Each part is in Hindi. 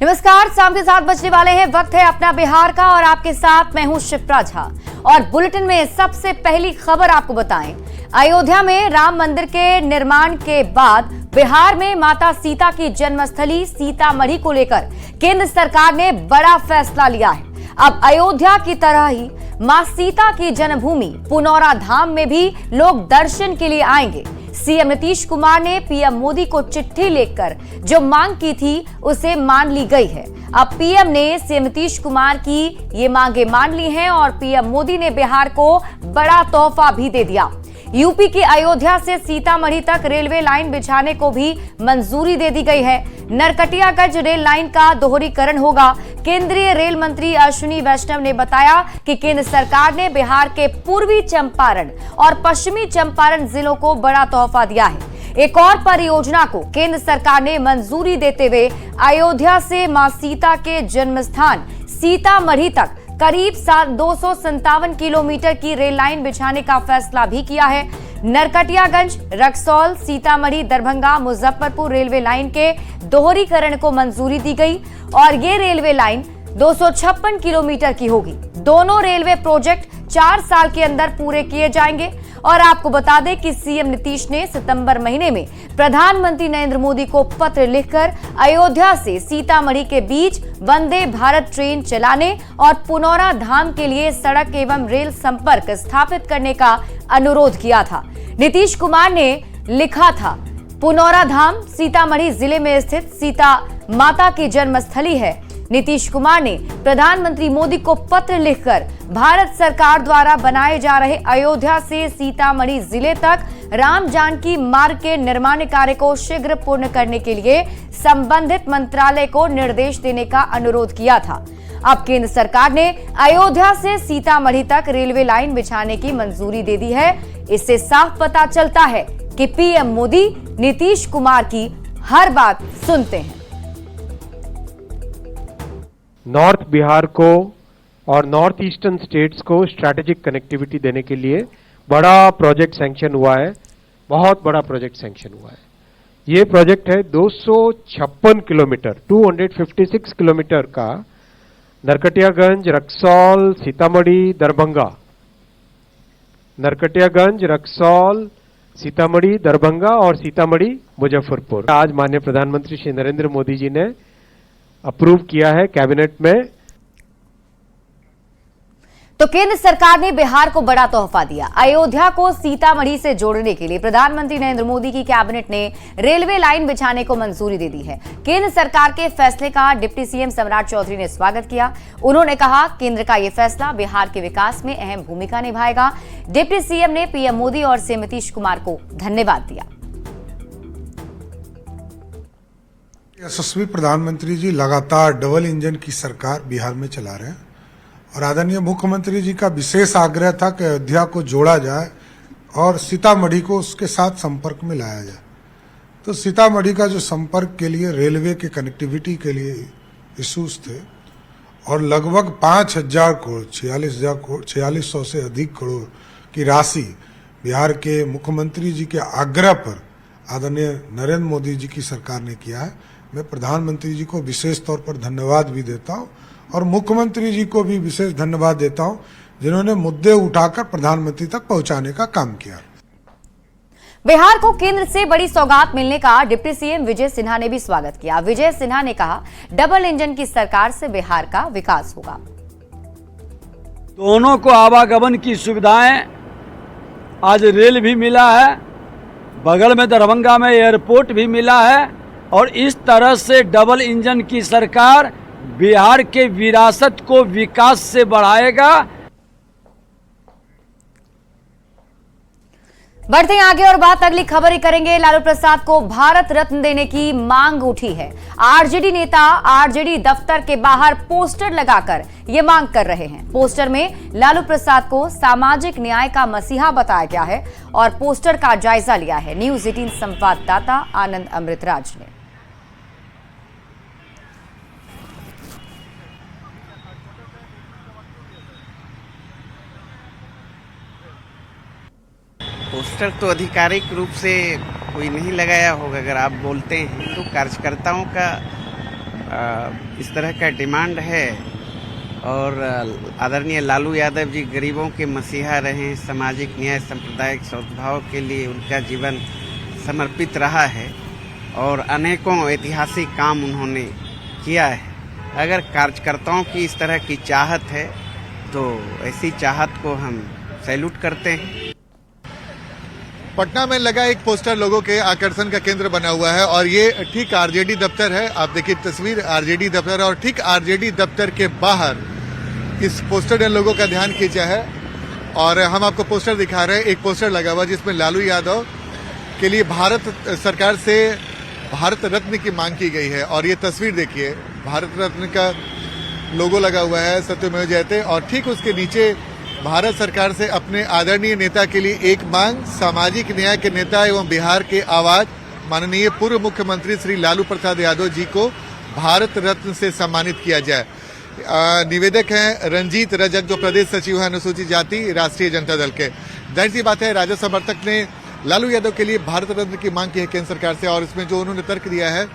नमस्कार, शाम के 7 बजने वाले हैं। वक्त है अपना बिहार का और आपके साथ मैं हूं शिप्रा झा। और बुलेटिन में सबसे पहली खबर आपको बताएं, अयोध्या में राम मंदिर के निर्माण के बाद बिहार में माता सीता की जन्मस्थली सीतामढ़ी को लेकर केंद्र सरकार ने बड़ा फैसला लिया है। अब अयोध्या की तरह ही मां सीता की जन्मभूमि पुनौरा धाम में भी लोग दर्शन के लिए आएंगे। सीएम नीतीश कुमार ने पीएम मोदी को चिट्ठी लिखकर जो मांग की थी उसे मान ली गई है। अब पीएम ने सीएम नीतीश कुमार की ये मांगे मान ली हैं और पीएम मोदी ने बिहार को बड़ा तोहफा भी दे दिया। यूपी की अयोध्या से सीतामढ़ी तक रेलवे लाइन बिछाने को भी मंजूरी दे दी गई है। नरकटियागंज रेल लाइन का दोहरीकरण होगा। केंद्रीय रेल मंत्री अश्विनी वैष्णव ने बताया कि केंद्र सरकार ने बिहार के पूर्वी चंपारण और पश्चिमी चंपारण जिलों को बड़ा तोहफा दिया है। एक और परियोजना को केंद्र सरकार ने मंजूरी देते हुए अयोध्या से मां सीता के जन्मस्थान सीतामढ़ी तक करीब 257 किलोमीटर की रेल लाइन बिछाने का फैसला भी किया है। नरकटियागंज, रक्सौल, सीतामढ़ी, दरभंगा, मुजफ्फरपुर रेलवे लाइन के दोहरीकरण को मंजूरी दी गई और ये रेलवे लाइन 256 किलोमीटर की होगी। दोनों रेलवे प्रोजेक्ट 4 साल के अंदर पूरे किए जाएंगे। और आपको बता दें कि सीएम नीतीश ने सितंबर महीने में प्रधानमंत्री नरेंद्र मोदी को पत्र लिखकर अयोध्या से सीतामढ़ी के बीच वंदे भारत ट्रेन चलाने और पुनौरा धाम के लिए सड़क एवं रेल संपर्क स्थापित करने का अनुरोध किया था। नीतीश कुमार ने लिखा था, पुनौरा धाम सीतामढ़ी जिले में स्थित सीता माता की जन्मस्थली है। नीतीश कुमार ने प्रधानमंत्री मोदी को पत्र लिखकर भारत सरकार द्वारा बनाए जा रहे अयोध्या से सीतामढ़ी जिले तक राम जानकी मार्ग के निर्माण कार्य को शीघ्र पूर्ण करने के लिए संबंधित मंत्रालय को निर्देश देने का अनुरोध किया था। अब केंद्र सरकार ने अयोध्या से सीतामढ़ी तक रेलवे लाइन बिछाने की मंजूरी दे दी है। इससे साफ पता चलता है कि पीएम मोदी नीतीश कुमार की हर बात सुनते हैं। नॉर्थ बिहार को और नॉर्थ ईस्टर्न स्टेट्स को स्ट्रैटेजिक कनेक्टिविटी देने के लिए बड़ा प्रोजेक्ट सैंक्शन हुआ है। बहुत बड़ा प्रोजेक्ट सैंक्शन हुआ है। ये प्रोजेक्ट है 256 किलोमीटर 256 किलोमीटर का, नरकटियागंज, रक्सौल, सीतामढ़ी, दरभंगा। नरकटियागंज, रक्सौल, सीतामढ़ी, दरभंगा और सीतामढ़ी मुजफ्फरपुर। आज माननीय प्रधानमंत्री श्री नरेंद्र मोदी जी ने अप्रूव किया है कैबिनेट में। तो केंद्र सरकार ने बिहार को बड़ा तोहफा दिया। अयोध्या को सीतामढ़ी से जोड़ने के लिए प्रधानमंत्री नरेंद्र मोदी की कैबिनेट ने रेलवे लाइन बिछाने को मंजूरी दे दी है। केंद्र सरकार के फैसले का डिप्टी सीएम सम्राट चौधरी ने स्वागत किया। उन्होंने कहा, केंद्र का यह फैसला बिहार के विकास में अहम भूमिका निभाएगा। डिप्टी सीएम ने पीएम मोदी और सीएम नीतीश कुमार को धन्यवाद दिया। यशस्वी प्रधानमंत्री जी लगातार डबल इंजन की सरकार बिहार में चला रहे हैं और आदरणीय मुख्यमंत्री जी का विशेष आग्रह था कि अयोध्या को जोड़ा जाए और सीतामढ़ी को उसके साथ संपर्क में लाया जाए। तो सीतामढ़ी का जो संपर्क के लिए रेलवे के कनेक्टिविटी के लिए इश्यूज थे और लगभग 5,000 करोड़ 4600 से अधिक करोड़ की राशि बिहार के मुख्यमंत्री जी के आग्रह पर आदरणीय नरेंद्र मोदी जी की सरकार ने किया है। मैं प्रधानमंत्री जी को विशेष तौर पर धन्यवाद भी देता हूं और मुख्यमंत्री जी को भी विशेष धन्यवाद देता हूं जिन्होंने मुद्दे उठाकर प्रधानमंत्री तक पहुंचाने का काम किया। बिहार को केंद्र से बड़ी सौगात मिलने का डिप्टी सीएम विजय सिन्हा ने भी स्वागत किया। विजय सिन्हा ने कहा, डबल इंजन की सरकार से बिहार का विकास होगा। दोनों को आवागमन की सुविधाएं, आज रेल भी मिला है, बगल में दरभंगा में एयरपोर्ट भी मिला है और इस तरह से डबल इंजन की सरकार बिहार के विरासत को विकास से बढ़ाएगा। बढ़ते हैं आगे और बात अगली खबर ही करेंगे। लालू प्रसाद को भारत रत्न देने की मांग उठी है। आरजेडी नेता आरजेडी दफ्तर के बाहर पोस्टर लगाकर ये मांग कर रहे हैं। पोस्टर में लालू प्रसाद को सामाजिक न्याय का मसीहा बताया गया है और पोस्टर का जायजा लिया है न्यूज 18 संवाददाता आनंद अमृतराज ने। पोस्टर तो आधिकारिक रूप से कोई नहीं लगाया होगा। अगर आप बोलते हैं तो कार्यकर्ताओं का इस तरह का डिमांड है और आदरणीय लालू यादव जी गरीबों के मसीहा रहे, सामाजिक न्याय सांप्रदायिक सद्भाव के लिए उनका जीवन समर्पित रहा है और अनेकों ऐतिहासिक काम उन्होंने किया है। अगर कार्यकर्ताओं की इस तरह की चाहत है तो ऐसी चाहत को हम सैल्यूट करते हैं। पटना में लगा एक पोस्टर लोगों के आकर्षण का केंद्र बना हुआ है और ये ठीक आरजेडी दफ्तर है। आप देखिए तस्वीर, आरजेडी दफ्तर है और ठीक आरजेडी दफ्तर के बाहर इस पोस्टर ने लोगों का ध्यान खींचा है और हम आपको पोस्टर दिखा रहे हैं। एक पोस्टर लगा हुआ जिसमें लालू यादव के लिए भारत सरकार से भारत रत्न की मांग की गई है और ये तस्वीर देखिए, भारत रत्न का लोगो लगा हुआ है, सत्यमेव जयते, और ठीक उसके नीचे भारत सरकार से अपने आदरणीय नेता के लिए एक मांग, सामाजिक न्याय के नेता एवं बिहार के आवाज माननीय पूर्व मुख्यमंत्री श्री लालू प्रसाद यादव जी को भारत रत्न से सम्मानित किया जाए। निवेदक हैं रंजीत रजक, जो प्रदेश सचिव हैं अनुसूचित जाति राष्ट्रीय जनता दल के। जाहिर सी बात है, राजद समर्थक ने लालू यादव के लिए भारत रत्न की मांग की है केंद्र सरकार से और इसमें जो उन्होंने तर्क दिया है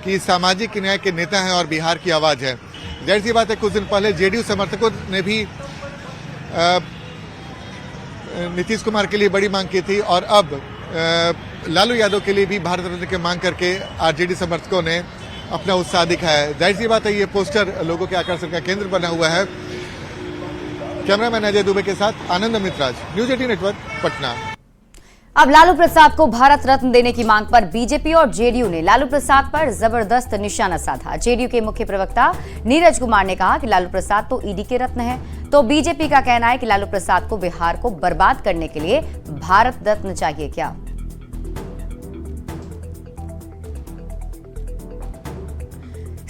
कि सामाजिक न्याय के नेता हैं और बिहार की आवाज है। जाहिर सी बात है, कुछ दिन पहले जेडीयू समर्थकों ने भी नीतीश कुमार के लिए बड़ी मांग की थी और अब लालू यादव के लिए भी भारत रत्न की मांग करके आरजेडी समर्थकों ने अपना उत्साह दिखाया है। जाहिर सी बात है, ये पोस्टर लोगों के आकर्षण का केंद्र बना हुआ है। कैमरामैन अजय दुबे के साथ आनंद अमितराज, न्यूज 18 नेटवर्क, पटना। अब लालू प्रसाद को भारत रत्न देने की मांग पर बीजेपी और जेडीयू ने लालू प्रसाद पर जबरदस्त निशाना साधा। जेडीयू के मुख्य प्रवक्ता नीरज कुमार ने कहा कि लालू प्रसाद तो ईडी के रत्न हैं, तो बीजेपी का कहना है कि लालू प्रसाद को बिहार को बर्बाद करने के लिए भारत रत्न चाहिए क्या।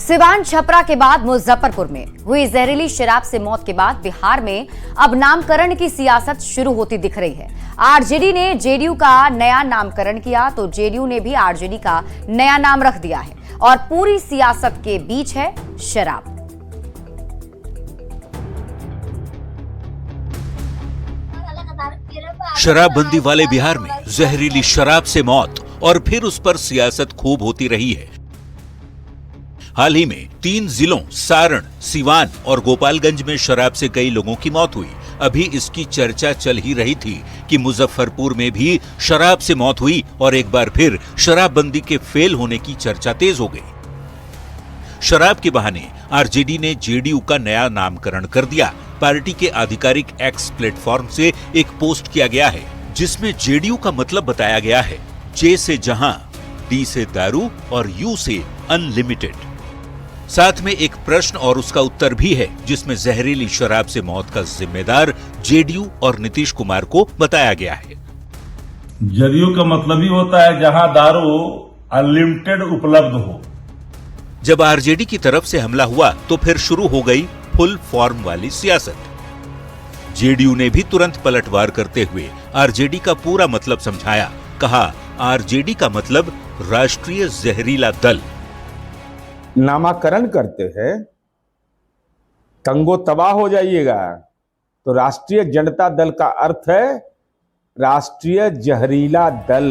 सिवान छपरा के बाद मुजफ्फरपुर में हुई जहरीली शराब से मौत के बाद बिहार में अब नामकरण की सियासत शुरू होती दिख रही है। आरजेडी ने जेडीयू का नया नामकरण किया तो जेडीयू ने भी आरजेडी का नया नाम रख दिया है और पूरी सियासत के बीच है शराब। शराबबंदी वाले बिहार में जहरीली शराब से मौत और फिर उस पर सियासत खूब होती रही है। हाल ही में 3 जिलों सारण, सिवान और गोपालगंज में शराब से कई लोगों की मौत हुई। अभी इसकी चर्चा चल ही रही थी कि मुजफ्फरपुर में भी शराब से मौत हुई और एक बार फिर शराबबंदी के फेल होने की चर्चा तेज हो गई। शराब के बहाने आरजेडी ने जेडीयू का नया नामकरण कर दिया। पार्टी के आधिकारिक एक्स प्लेटफॉर्म से एक पोस्ट किया गया है जिसमें जेडीयू का मतलब बताया गया है जे से जहां, डी से दारू और यू से अनलिमिटेड। साथ में एक प्रश्न और उसका उत्तर भी है जिसमें जहरीली शराब से मौत का जिम्मेदार जेडीयू और नीतीश कुमार को बताया गया है। जेडीयू का मतलब ही होता है जहां दारू अनलिमिटेड उपलब्ध हो। जब आरजेडी की तरफ से हमला हुआ तो फिर शुरू हो गई फुल फॉर्म वाली सियासत। जेडीयू ने भी तुरंत पलटवार करते हुए आरजेडी का पूरा मतलब समझाया। कहा आरजेडी का मतलब राष्ट्रीय जहरीला दल। नामाकरण करते हैं, तंगो तबाह हो जाइएगा। तो राष्ट्रीय जनता दल का अर्थ है राष्ट्रीय जहरीला दल।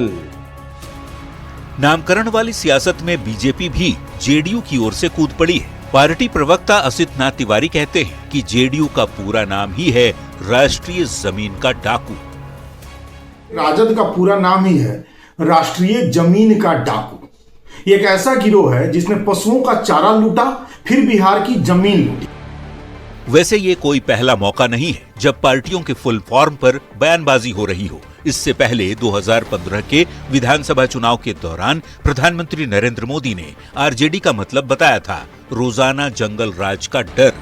नामकरण वाली सियासत में बीजेपी भी जेडीयू की ओर से कूद पड़ी है। पार्टी प्रवक्ता असित नाथ तिवारी कहते हैं कि जेडीयू का पूरा नाम ही है राष्ट्रीय जमीन का डाकू। राजद का पूरा नाम ही है राष्ट्रीय जमीन का डाकू। एक ऐसा गिरोह है जिसने पशुओं का चारा लूटा, फिर बिहार की जमीन लूटी। वैसे ये कोई पहला मौका नहीं है जब पार्टियों के फुल फॉर्म पर बयानबाजी हो रही हो। इससे पहले 2015 के विधानसभा चुनाव के दौरान प्रधानमंत्री नरेंद्र मोदी ने आरजेडी का मतलब बताया था रोजाना जंगल राज का डर।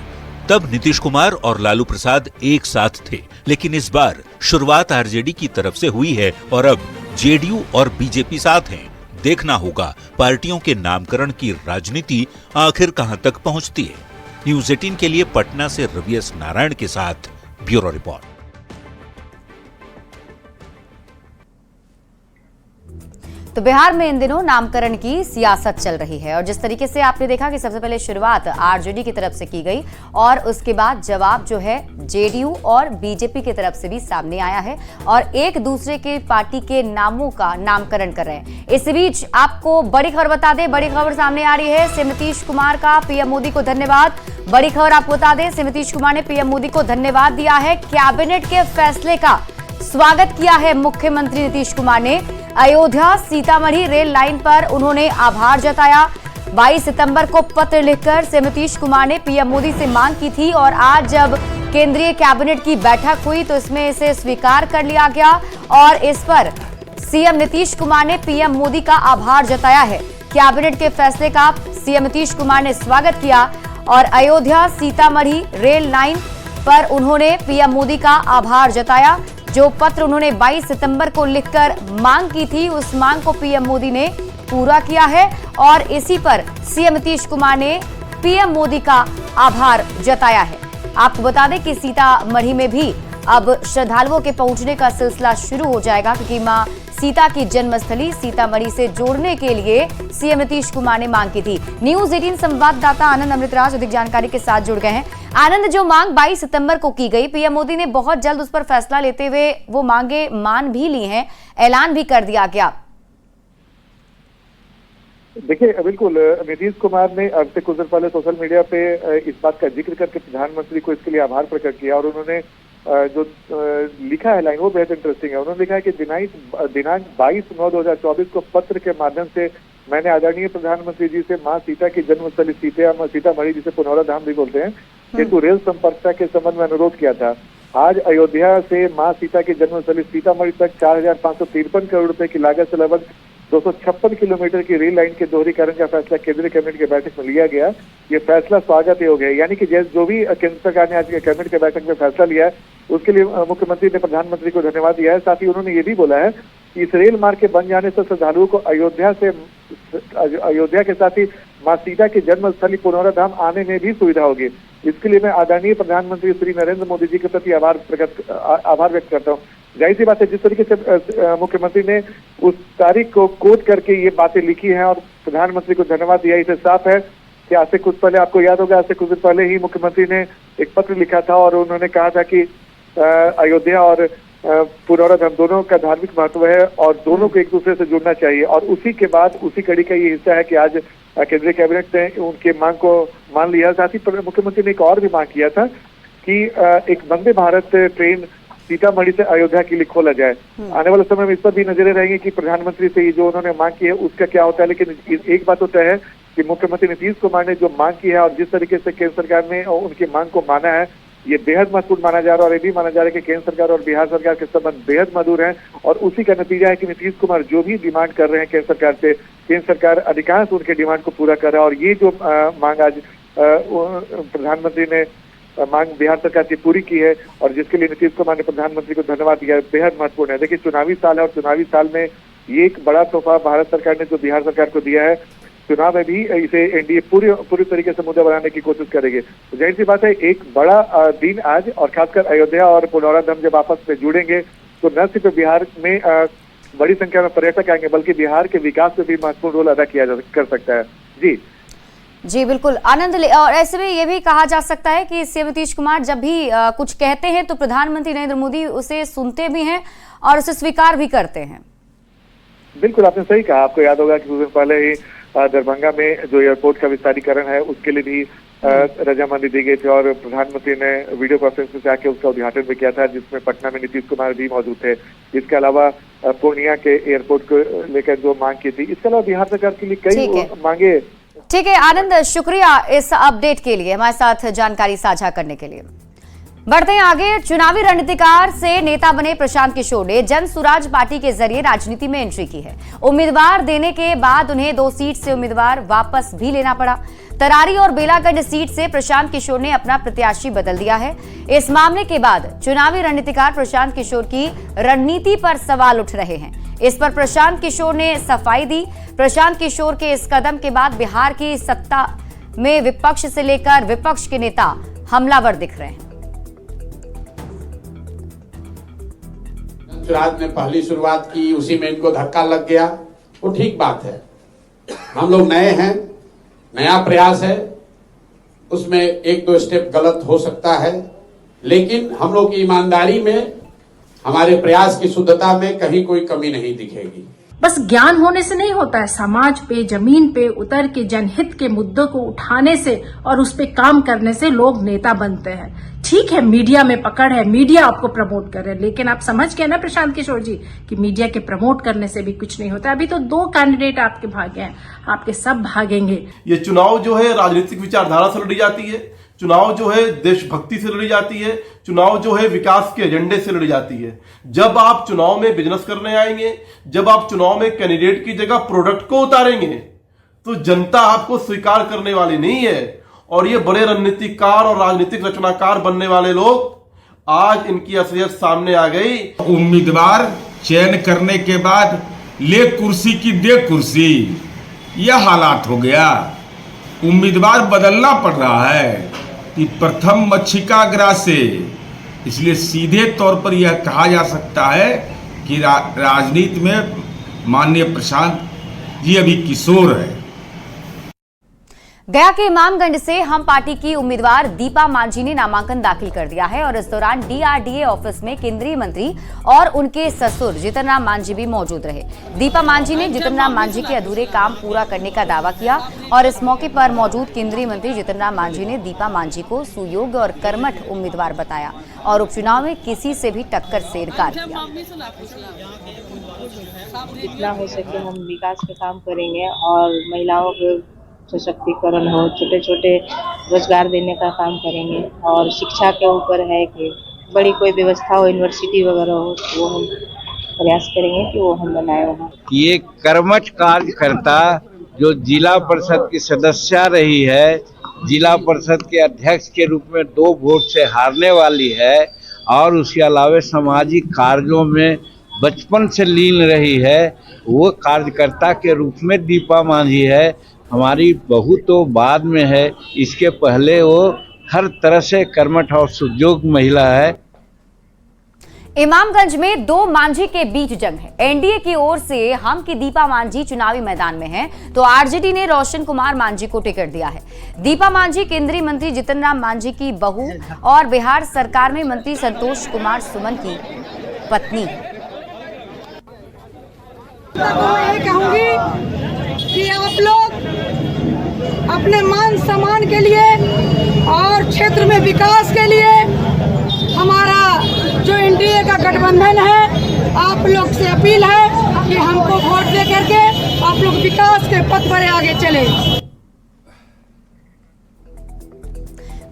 तब नीतीश कुमार और लालू प्रसाद एक साथ थे, लेकिन इस बार शुरुआत आरजेडी की तरफ से हुई है और अब जेडीयू और बीजेपी साथ हैं। देखना होगा पार्टियों के नामकरण की राजनीति आखिर कहां तक पहुंचती है। न्यूज 18 के लिए पटना से रवि एस नारायण के साथ ब्यूरो रिपोर्ट। तो बिहार में इन दिनों नामकरण की सियासत चल रही है और जिस तरीके से आपने देखा कि सबसे पहले शुरुआत आरजेडी की तरफ से की गई और उसके बाद जवाब जो है जेडीयू और बीजेपी की तरफ से भी सामने आया है और एक दूसरे के पार्टी के नामों का नामकरण कर रहे हैं। इस बीच आपको बड़ी खबर बता दें, बड़ी खबर सामने आ रही है सीएम नीतीश कुमार का पीएम मोदी को धन्यवाद। बड़ी खबर आपको बता दें, सीएम नीतीश कुमार ने पीएम मोदी को धन्यवाद दिया है। कैबिनेट के फैसले का स्वागत किया है मुख्यमंत्री नीतीश कुमार ने। अयोध्या सीतामढ़ी रेल लाइन पर उन्होंने आभार जताया। 22 सितंबर को पत्र लिखकर सीएम नीतीश कुमार ने पीएम मोदी से मांग की थी और आज जब केंद्रीय कैबिनेट की बैठक हुई तो इसमें इसे स्वीकार कर लिया गया और इस पर सीएम नीतीश कुमार ने पीएम मोदी का आभार जताया है। कैबिनेट के फैसले का सीएम नीतीश कुमार ने स्वागत किया और अयोध्या सीतामढ़ी रेल लाइन पर उन्होंने पीएम मोदी का आभार जताया। जो पत्र उन्होंने 22 सितंबर को लिखकर मांग की थी उस मांग को पीएम मोदी ने पूरा किया है और इसी पर सीएम नीतीश कुमार ने पीएम मोदी का आभार जताया है। आपको बता दें कि सीतामढ़ी में भी अब श्रद्धालुओं के पहुंचने का सिलसिला शुरू हो जाएगा क्योंकि मां सीता की जन्मस्थली सीतामढ़ी से जोड़ने के लिए सीएम नीतीश कुमार ने मांग की थी। न्यूज 18 संवाददाता आनंद अमृतराज अधिक जानकारी के साथ जुड़ गए हैं। आनंद, जो मांग 22 सितंबर को की गई, पीएम मोदी ने बहुत जल्द उस पर फैसला लेते हुए वो मांगे मान भी ली हैं, ऐलान भी कर दिया गया। देखिए, बिल्कुल नीतीश कुमार ने अब से कुछ दिन पहले सोशल मीडिया पे इस बात का जिक्र करके प्रधानमंत्री को इसके लिए आभार प्रकट किया और उन्होंने जो लिखा है लाइन वो बेहद इंटरेस्टिंग है। उन्होंने लिखा है कि दिनांक 22/9/2024 को पत्र के माध्यम से मैंने आदरणीय प्रधानमंत्री जी से मां सीता की जन्मस्थली सीतामढ़ी, जिसे पुनौरा धाम भी बोलते हैं, हेतु रेल संपर्कता के संबंध में अनुरोध किया था। आज अयोध्या से मां सीता की जन्मस्थली सीतामढ़ी तक 4,553 करोड़ रुपए की लागत से लगभग 256 किलोमीटर की रेल लाइन के दोहरीकरण का फैसला केंद्रीय कैबिनेट की बैठक में लिया गया। ये फैसला स्वागत योग्य है, यानी कि जो भी केंद्र सरकार ने आज कैबिनेट की बैठक में फैसला लिया है उसके लिए मुख्यमंत्री ने प्रधानमंत्री को धन्यवाद दिया है। साथ ही उन्होंने ये भी बोला है कि इस रेल मार्ग के बन जाने से श्रद्धालुओं को अयोध्या के साथ ही मां सीता की जन्मस्थली पुनौरा धाम आने में भी सुविधा होगी। इसके लिए मैं आदरणीय प्रधानमंत्री श्री नरेंद्र मोदी जी के प्रति आभार व्यक्त करता हूँ। जाहिर सी बात है, जिस तरीके से मुख्यमंत्री ने उस तारीख को कोट करके ये बातें लिखी हैं और प्रधानमंत्री को धन्यवाद दिया, इसे साफ है कि आज से कुछ पहले, आपको याद होगा, आज से कुछ दिन पहले ही मुख्यमंत्री ने एक पत्र लिखा था और उन्होंने कहा था कि अयोध्या और पुनौरा धाम दोनों का धार्मिक महत्व है और दोनों को एक दूसरे से जुड़ना चाहिए। और उसी के बाद उसी कड़ी का ये हिस्सा है कि आज केंद्रीय कैबिनेट ने उनके मांग को मान लिया। साथ ही मुख्यमंत्री ने एक और भी मांग किया था कि एक वंदे भारत ट्रेन सीतामढ़ी से अयोध्या के लिए खोला जाए। आने वाले समय में इस पर भी नजरें रहेंगी कि प्रधानमंत्री से ये जो उन्होंने मांग की है उसका क्या होता है। लेकिन एक बात होता है कि मुख्यमंत्री नीतीश कुमार ने जो मांग की है और जिस तरीके से केंद्र सरकार ने उनकी मांग को माना है, ये बेहद महत्वपूर्ण माना जा रहा है और ये भी माना जा रहा है कि केंद्र सरकार और बिहार सरकार के संबंध बेहद मधुर हैं और उसी का नतीजा है कि नीतीश कुमार जो भी डिमांड कर रहे हैं केंद्र सरकार से, केंद्र सरकार अधिकांश उनके डिमांड को पूरा कर रहा है। और ये जो मांग आज प्रधानमंत्री ने मांग बिहार सरकार की पूरी की है और जिसके लिए नीतीश कुमार ने प्रधानमंत्री को धन्यवाद दिया, बेहद महत्वपूर्ण है। देखिए, चुनावी साल है और चुनावी साल में ये एक बड़ा तोहफा भारत सरकार ने जो बिहार सरकार को दिया है। चुनाव में भी इसे एनडीए पूरी तरीके से मुद्दा बनाने की कोशिश करेगी। तो जाहिर सी बात है, एक बड़ा दिन आज, और खासकर अयोध्या और पुनौरा धाम जब आपस में जुड़ेंगे तो न सिर्फ बिहार में बड़ी संख्या में पर्यटक आएंगे बल्कि बिहार के विकास में भी महत्वपूर्ण रोल अदा किया कर सकता है। जी बिल्कुल आनंद। और ऐसे में ये भी कहा जा सकता है कि सीएम नीतीश कुमार जब भी कुछ कहते हैं तो प्रधानमंत्री नरेंद्र मोदी उसे सुनते भी हैं और उसे स्वीकार भी करते हैं। बिल्कुल, आपने सही कहा। आपको याद होगा कि कुछ दिन पहले ही दरभंगा में जो एयरपोर्ट का विस्तारीकरण है उसके लिए भी रजामंदी दी गई थी और प्रधानमंत्री ने वीडियो कॉन्फ्रेंस से आके उसका उद्घाटन भी किया था, जिसमें पटना में नीतीश कुमार भी मौजूद थे। इसके अलावा पूर्णिया के एयरपोर्ट को लेकर जो मांग की थी, इसके अलावा बिहार सरकार के लिए कई मांगे। ठीक है आनंद, शुक्रिया इस अपडेट के लिए, हमारे साथ जानकारी साझा करने के लिए। बढ़ते हैं आगे। चुनावी रणनीतिकार से नेता बने प्रशांत किशोर ने जन सुराज पार्टी के जरिए राजनीति में एंट्री की है। उम्मीदवार देने के बाद उन्हें 2 सीट से उम्मीदवार वापस भी लेना पड़ा। तरारी और बेलागंज सीट से प्रशांत किशोर ने अपना प्रत्याशी बदल दिया है। इस मामले के बाद चुनावी रणनीतिकार प्रशांत किशोर की रणनीति पर सवाल उठ रहे हैं। इस पर प्रशांत किशोर ने सफाई दी। प्रशांत किशोर के इस कदम के बाद बिहार की सत्ता में विपक्ष से लेकर विपक्ष के नेता हमलावर दिख रहे हैं। सुराज ने पहली शुरुआत की, उसी में इनको धक्का लग गया। वो ठीक बात है। हम लोग नए हैं, नया प्रयास है, उसमें एक दो स्टेप गलत हो सकता है, लेकिन हम लोग की ईमानदारी में, हमारे प्रयास की शुद्धता में कहीं कोई कमी नहीं दिखेगी। बस ज्ञान होने से नहीं होता है, समाज पे, जमीन पे उतर के जनहित के मुद्दों को उठाने से और उस पे काम करने से लोग नेता बनते हैं। ठीक है, मीडिया में पकड़ है, मीडिया आपको प्रमोट कर रहा है, लेकिन आप समझ गए ना प्रशांत किशोर जी कि मीडिया के प्रमोट करने से भी कुछ नहीं होता। अभी तो 2 कैंडिडेट आपके भागे हैं, आपके सब भागेंगे। ये चुनाव जो है राजनीतिक विचारधारा से लड़ी जाती है, चुनाव जो है देशभक्ति से लड़ी जाती है, चुनाव जो है विकास के एजेंडे से लड़ी जाती है। जब आप चुनाव में बिजनेस करने आएंगे, जब आप चुनाव में कैंडिडेट की जगह प्रोडक्ट को उतारेंगे, तो जनता आपको स्वीकार करने वाली नहीं है। और ये बड़े रणनीतिकार और राजनीतिक रचनाकार बनने वाले लोग, आज इनकी असलियत सामने आ गई। उम्मीदवार चयन करने के बाद ले कुर्सी की दे कुर्सी, यह हालात हो गया। उम्मीदवार बदलना पड़ रहा है कि प्रथम मक्षिका से। इसलिए सीधे तौर पर यह कहा जा सकता है कि राजनीति में माननीय प्रशांत जी अभी किशोर है। गया के इमामगंज से हम पार्टी की उम्मीदवार दीपा मांझी ने नामांकन दाखिल कर दिया है और इस दौरान डीआरडीए ऑफिस में केंद्रीय मंत्री और उनके ससुर जितन राम मांझी भी मौजूद रहे। दीपा मांझी ने जितन राम मांझी के अधूरे काम पूरा करने का दावा किया और इस मौके पर मौजूद केंद्रीय मंत्री जितन राम मांझी ने दीपा मांझी को सुयोग्य और कर्मठ उम्मीदवार बताया और उपचुनाव में किसी से भी टक्कर से इनकार किया। जितना हो सके हम विकास के काम करेंगे और महिलाओं के सशक्तिकरण हो, छोटे छोटे रोजगार देने का काम करेंगे और शिक्षा के ऊपर है कि बड़ी कोई व्यवस्था हो, यूनिवर्सिटी वगैरह हो, वो हम प्रयास करेंगे कि वो हम बनाए वहाँ। ये कर्मठ कार्यकर्ता जो जिला परिषद की सदस्य रही है, जिला परिषद के अध्यक्ष के रूप में 2 वोट से हारने वाली है और उसके अलावा सामाजिक कार्यों में बचपन से लीन रही है, वो कार्यकर्ता के रूप में दीपा मांझी है। हमारी बहू तो बाद में है, इसके पहले वो हर तरह से कर्मठ और सुयोग्य महिला है। इमामगंज में 2 मांझी के बीच जंग है। एनडीए की ओर से हम की दीपा मांझी चुनावी मैदान में है तो आरजेडी ने रोशन कुमार मांझी को टिकट दिया है। दीपा मांझी केंद्रीय मंत्री जितन राम मांझी की बहू और बिहार सरकार में मंत्री संतोष कुमार सुमन की पत्नी है। मैं कहूंगी कि आप लोग अपने मान सम्मान के लिए और क्षेत्र में विकास के लिए हमारा जो एनडीए का गठबंधन है, आप लोग से अपील है कि हमको वोट दे करके आप लोग विकास के पथ पर आगे चले।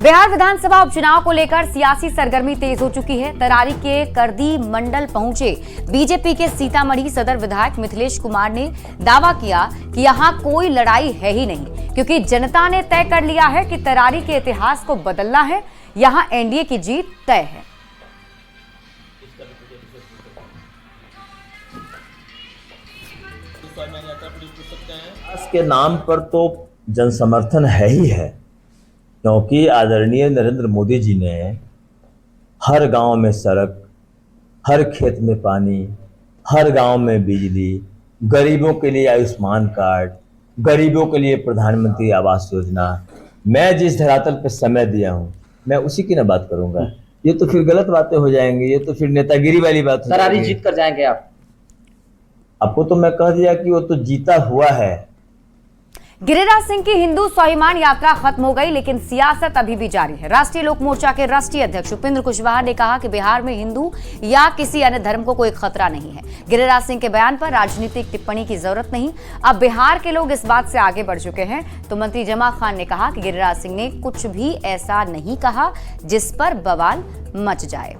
बिहार विधानसभा उपचुनाव को लेकर सियासी सरगर्मी तेज हो चुकी है। तरारी के करदी मंडल पहुंचे बीजेपी के सीतामढ़ी सदर विधायक मिथिलेश कुमार ने दावा किया कि यहां कोई लड़ाई है ही नहीं, क्योंकि जनता ने तय कर लिया है कि तरारी के इतिहास को बदलना है। यहां एनडीए की जीत तय है। विकास के नाम पर तो जनसमर्थन है ही है, क्योंकि आदरणीय नरेंद्र मोदी जी ने हर गांव में सड़क, हर खेत में पानी, हर गांव में बिजली, गरीबों के लिए आयुष्मान कार्ड, गरीबों के लिए प्रधानमंत्री आवास योजना, मैं जिस धरातल पर समय दिया हूं मैं उसी की ना बात करूंगा। ये तो फिर गलत बातें हो जाएंगी, ये तो फिर नेतागिरी वाली बात हो तरारी जीत कर जाएंगे आप। आपको तो मैं कह दिया कि वो तो जीता हुआ है। गिरिराज सिंह की हिंदू स्वाभिमान यात्रा खत्म हो गई, लेकिन सियासत अभी भी जारी है। राष्ट्रीय लोक मोर्चा के राष्ट्रीय अध्यक्ष उपेंद्र कुशवाहा ने कहा कि बिहार में हिंदू या किसी अन्य धर्म को कोई खतरा नहीं है। गिरिराज सिंह के बयान पर राजनीतिक टिप्पणी की जरूरत नहीं, अब बिहार के लोग इस बात से आगे बढ़ चुके हैं। तो मंत्री जमा खान ने कहा कि गिरिराज सिंह ने कुछ भी ऐसा नहीं कहा जिस पर बवाल मच जाए।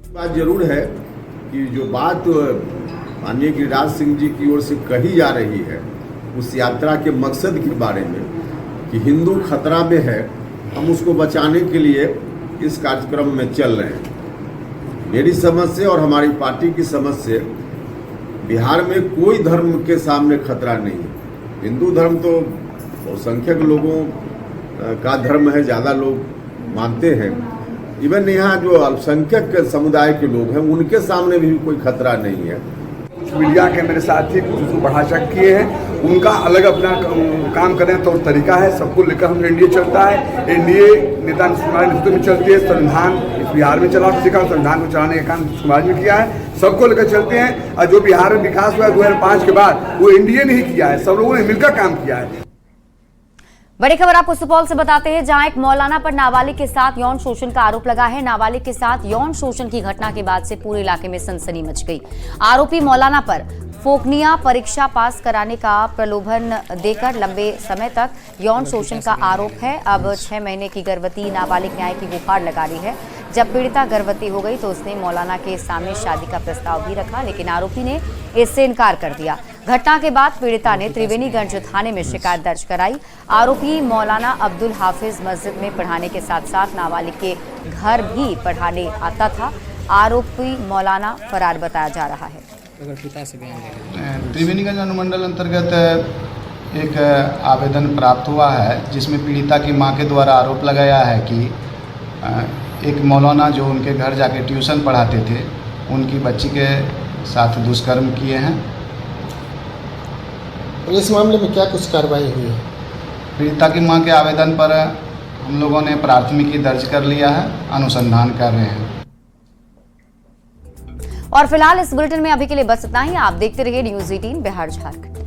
बात जरूर है कि जो बात माननीय गिरिराज सिंह जी की ओर से कही जा रही है उस यात्रा के मकसद के बारे में कि हिंदू खतरा में है, हम उसको बचाने के लिए इस कार्यक्रम में चल रहे हैं। मेरी समझ से और हमारी पार्टी की समझ से बिहार में कोई धर्म के सामने खतरा नहीं है। हिंदू धर्म तो बहुसंख्यक लोगों का धर्म है, ज़्यादा लोग मानते हैं। इवन यहाँ जो अल्पसंख्यक समुदाय के लोग हैं उनके सामने भी कोई खतरा नहीं है। मीडिया के मेरे साथी कुछ उसको बढ़ा चढ़ किए हैं, उनका अलग अपना काम करने का तौर तरीका है। सबको लेकर हम एनडीए चलता है, एनडीए नेता नीतीश कुमार नेतृत्व में चलती है। संविधान इस बिहार में चला सीखा, संविधान को चलाने का काम नीतीश कुमार ने किया है। सबको लेकर चलते हैं और जो बिहार में विकास हुआ है 2005 के बाद वो एनडीए ने ही किया है, सब लोगों ने मिलकर काम किया है। बड़ी खबर आपको सुपौल से बताते हैं, जहां एक मौलाना पर नाबालिग के साथ यौन शोषण का आरोप लगा है। नाबालिग के साथ यौन शोषण की घटना के बाद से पूरे इलाके में सनसनी मच गई। आरोपी मौलाना पर फोकनिया परीक्षा पास कराने का प्रलोभन देकर लंबे समय तक यौन शोषण का आरोप है। अब 6 महीने की गर्भवती नाबालिग न्याय की गुहार लगा रही है। जब पीड़िता गर्भवती हो गई तो उसने मौलाना के सामने शादी का प्रस्ताव भी रखा, लेकिन आरोपी ने इससे इनकार कर दिया। घटना के बाद पीड़िता ने त्रिवेणीगंज थाने में शिकायत दर्ज कराई। आरोपी मौलाना अब्दुल हाफिज मस्जिद में पढ़ाने के साथ साथ नाबालिग के घर भी पढ़ाने आता था। आरोपी मौलाना फरार बताया जा रहा है। त्रिवेणीगंज अनुमंडल अंतर्गत एक आवेदन प्राप्त हुआ है, जिसमें पीड़िता की मां के द्वारा आरोप लगाया है कि एक मौलाना जो उनके घर जाके ट्यूशन पढ़ाते थे, उनकी बच्ची के साथ दुष्कर्म किए हैं। इस मामले में क्या कुछ कार्रवाई हुई है? पीड़िता की मां के आवेदन पर हम लोगों ने प्राथमिकी दर्ज कर लिया है, अनुसंधान कर रहे हैं। और फिलहाल इस बुलेटिन में अभी के लिए बस इतना ही। आप देखते रहिए न्यूज़ 18 बिहार झारखंड।